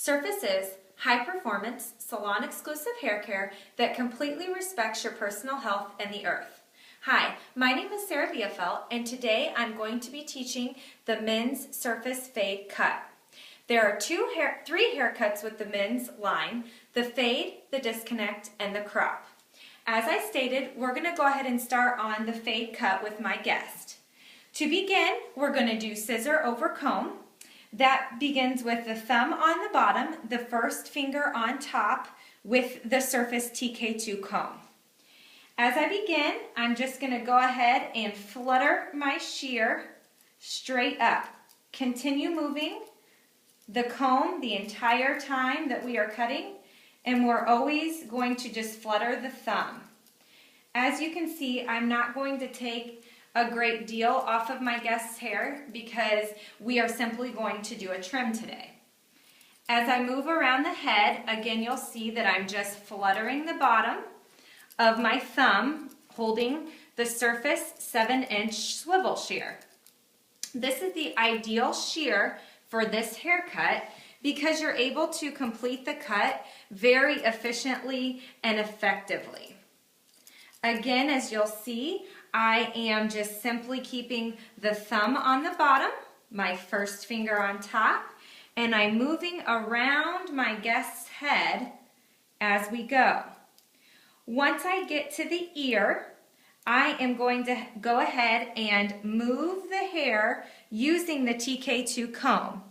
Surface is high-performance, salon-exclusive hair care that completely respects your personal health and the earth. Hi, my name is Sara Bielfeldt, and today I'm going to be teaching the men's Surface Fade Cut. There are three haircuts with the men's line: the fade, the disconnect, and the crop. As I stated, we're going to go ahead and start on the fade cut with my guest. To begin, we're going to do scissor over comb. That begins with the thumb on the bottom, the first finger on top with the Surface TK2 comb. As I begin, I'm just going to go ahead and flutter my shear straight up. Continue moving the comb the entire time that we are cutting, and we're always going to just flutter the thumb. As you can see, I'm not going to take a great deal off of my guest's hair because we are simply going to do a trim today. As I move around the head, again you'll see that I'm just fluttering the bottom of my thumb holding the Surface 7-inch swivel shear. This is the ideal shear for this haircut because you're able to complete the cut very efficiently and effectively. Again, as you'll see, I am just simply keeping the thumb on the bottom, my first finger on top, and I'm moving around my guest's head as we go. Once I get to the ear, I am going to go ahead and move the hair using the TK2 comb.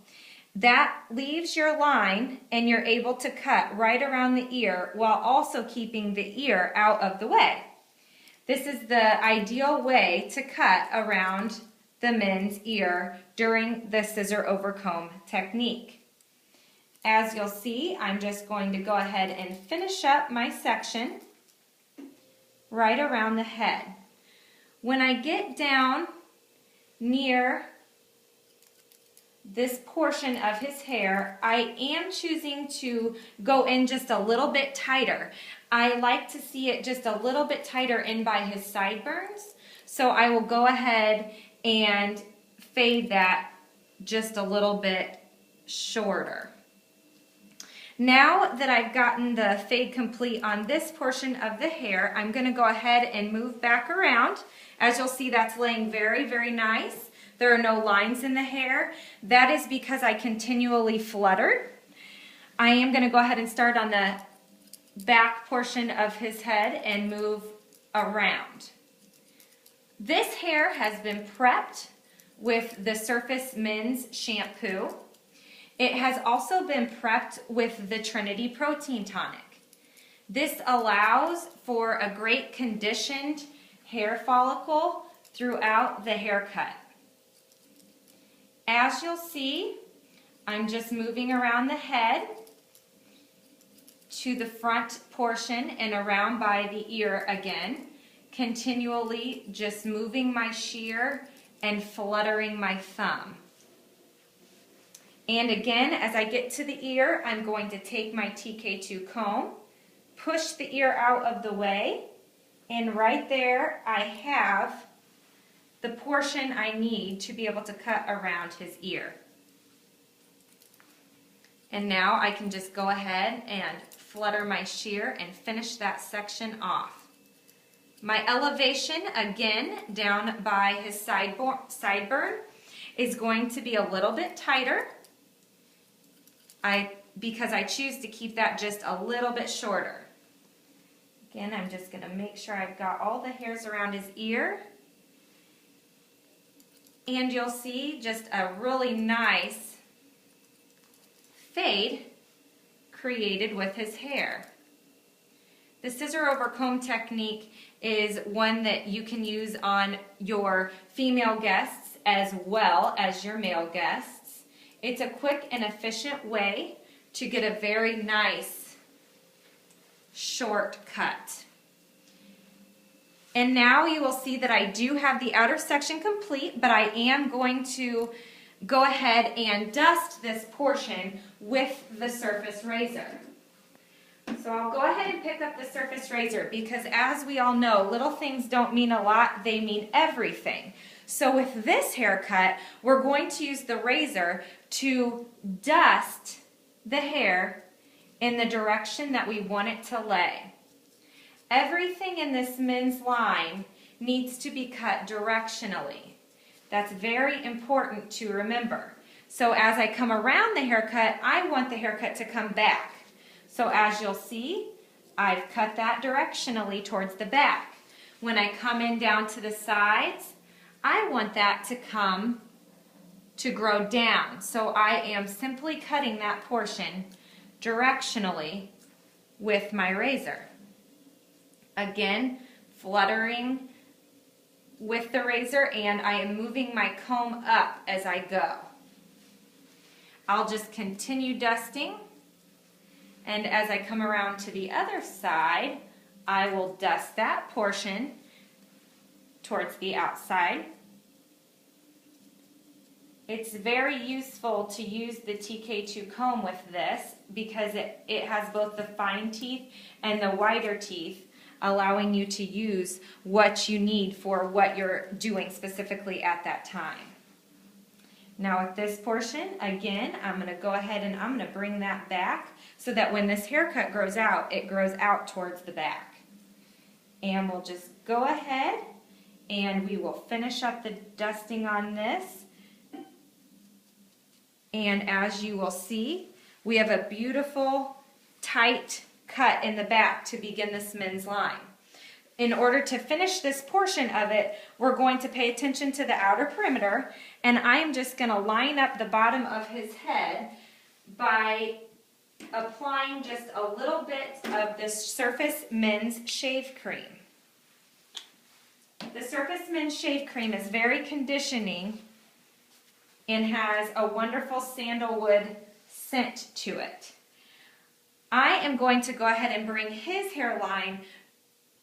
That leaves your line and you're able to cut right around the ear while also keeping the ear out of the way. This is the ideal way to cut around the men's ear during the scissor over comb technique. As you'll see, I'm just going to go ahead and finish up my section right around the head. When I get down near this portion of his hair, I am choosing to go in just a little bit tighter. I like to see it just a little bit tighter in by his sideburns, so I will go ahead and fade that just a little bit shorter. Now that I've gotten the fade complete on this portion of the hair, I'm going to go ahead and move back around. As you'll see, that's laying very, very nice. There are no lines in the hair. That is because I continually fluttered. I am going to go ahead and start on the back portion of his head and move around. This hair has been prepped with the Surface Men's shampoo. It has also been prepped with the Trinity Protein Tonic. This allows for a great conditioned hair follicle throughout the haircut. As you'll see, I'm just moving around the head to the front portion and around by the ear again, continually just moving my shear and fluttering my thumb. And again, as I get to the ear, I'm going to take my TK2 comb, push the ear out of the way, and right there I have the portion I need to be able to cut around his ear. And now I can just go ahead and flutter my shear and finish that section off. My elevation, again, down by his sideburn is going to be a little bit tighter because I choose to keep that just a little bit shorter. Again, I'm just going to make sure I've got all the hairs around his ear. And you'll see just a really nice fade created with his hair. The scissor over comb technique is one that you can use on your female guests as well as your male guests. It's a quick and efficient way to get a very nice short cut. And now you will see that I do have the outer section complete, but I am going to go ahead and dust this portion with the Surface razor. So I'll go ahead and pick up the Surface razor because, as we all know, little things don't mean a lot, they mean everything. So with this haircut, we're going to use the razor to dust the hair in the direction that we want it to lay. Everything in this men's line needs to be cut directionally. That's very important to remember. So as I come around the haircut, I want the haircut to come back. So as you'll see, I've cut that directionally towards the back. When I come in down to the sides, I want that to grow down. So I am simply cutting that portion directionally with my razor. Again, fluttering with the razor, and I am moving my comb up as I go. I'll just continue dusting, and as I come around to the other side, I will dust that portion towards the outside. It's very useful to use the TK2 comb with this because it has both the fine teeth and the wider teeth, allowing you to use what you need for what you're doing specifically at that time. Now with this portion, again, I'm going to go ahead and I'm going to bring that back so that when this haircut grows out, it grows out towards the back. And we'll just go ahead and we will finish up the dusting on this. And as you will see, we have a beautiful, tight cut in the back to begin this men's line. In order to finish this portion of it, we're going to pay attention to the outer perimeter, and I am just going to line up the bottom of his head by applying just a little bit of this Surface Men's Shave Cream. The Surface Men's Shave Cream is very conditioning and has a wonderful sandalwood scent to it. I am going to go ahead and bring his hairline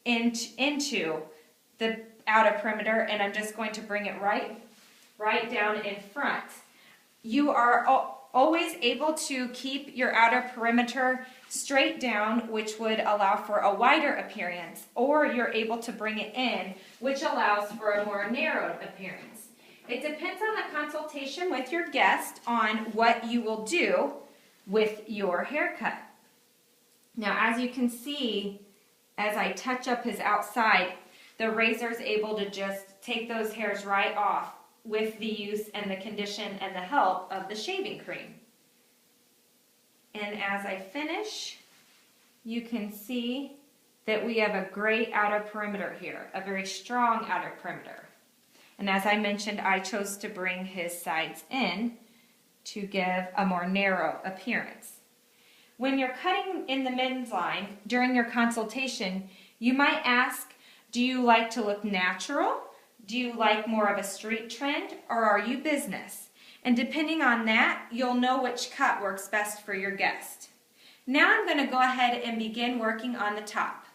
into the outer perimeter, and I'm just going to bring it right down in front. You are always able to keep your outer perimeter straight down, which would allow for a wider appearance, or you're able to bring it in, which allows for a more narrowed appearance. It depends on the consultation with your guest on what you will do with your haircut. Now, as you can see, as I touch up his outside, the razor is able to just take those hairs right off with the use and the condition and the help of the shaving cream. And as I finish, you can see that we have a great outer perimeter here, a very strong outer perimeter. And as I mentioned, I chose to bring his sides in to give a more narrow appearance. When you're cutting in the men's line during your consultation, you might ask, do you like to look natural? Do you like more of a street trend, or are you business? And depending on that, you'll know which cut works best for your guest. Now I'm going to go ahead and begin working on the top.